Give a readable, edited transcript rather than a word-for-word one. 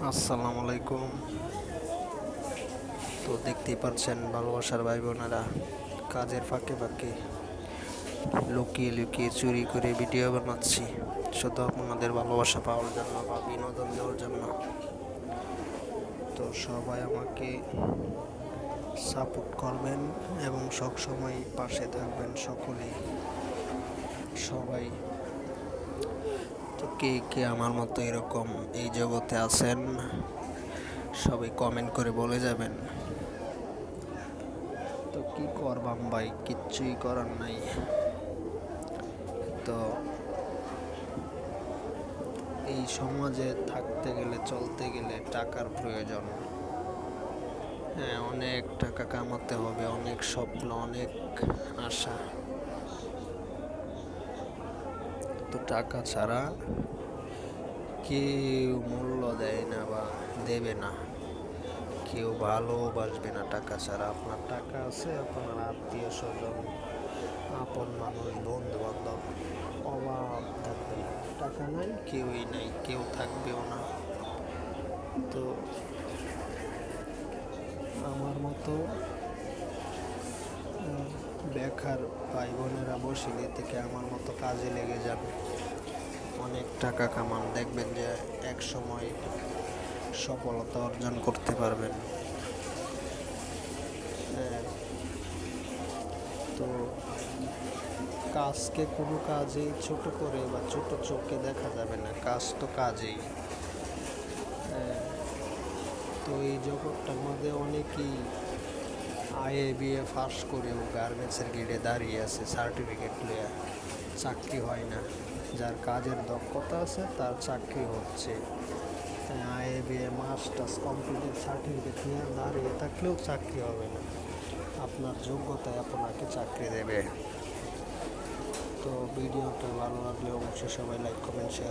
আসসালামু আলাইকুম। তো দেখতেই পাচ্ছেন ভালোবাসার ভাই বোনেরা কাজের ফাঁকে ফাঁকে লুকিয়ে লুকিয়ে চুরি করে ভিডিও বানাচ্ছি, শুধু আপনাদের ভালোবাসা পাওয়ার জন্য বা বিনোদন দেওয়ার জন্য। তো সবাই আমাকে সাপোর্ট করবেন এবং সবসময় পাশে থাকবেন সকলেই, সবাই। তো কে কে আমার মতো এরকম এই জগতে আছেন সবাই কমেন্ট করে বলে যাবেন। তো কি করবাম ভাই, কিচ্ছুই করার নাই। তো এই সমাজে থাকতে গেলে চলতে গেলে টাকার প্রয়োজন। হ্যাঁ, অনেক টাকা কামাতে হবে, অনেক স্বপ্ন, অনেক আশা। তো টাকা ছাড়া কেউ মূল্য দেয় না বা দেবে না, কেউ ভালোবাসবে না টাকা ছাড়া। আপনার টাকা আছে, আপনার আত্মীয় স্বজন, আপন মানুষ, বন্ধু বান্ধব অভাব থাকবে না। টাকা নাই, কেউই নাই, কেউ থাকবেও না। তো আমার মতো বেকার ভাই বোনেরা বসিলে থেকে আমার মতো কাজে লেগে যান, অনেক টাকা কামান, দেখবেন যে এক সময় সফলতা অর্জন করতে পারবেন। হ্যাঁ, তো কাজকে কোনো কাজেই ছোট করে বা ছোট চোখে দেখা যাবে না, কাজ তো কাজেই। হ্যাঁ, তো এই জগৎটার মধ্যে অনেকেই বিএ পাস করেও গার্মেন্টসের গেটে দাঁড়িয়ে আছে, সার্টিফিকেট লইয়া, চাকরি হয় না। যার কাজের দক্ষতা আছে তার চাকরি হচ্ছে। বিএ মাস্টার্স কমপ্লিটের সার্টিফিকেট নিয়ে দাঁড়িয়ে থাকলেও চাকরি হবে না। আপনার যোগ্যতায় আপনাকে চাকরি দেবে। তো ভিডিওটা ভালো লাগলে অবশ্যই সবাই লাইক কমেন্ট শেয়ার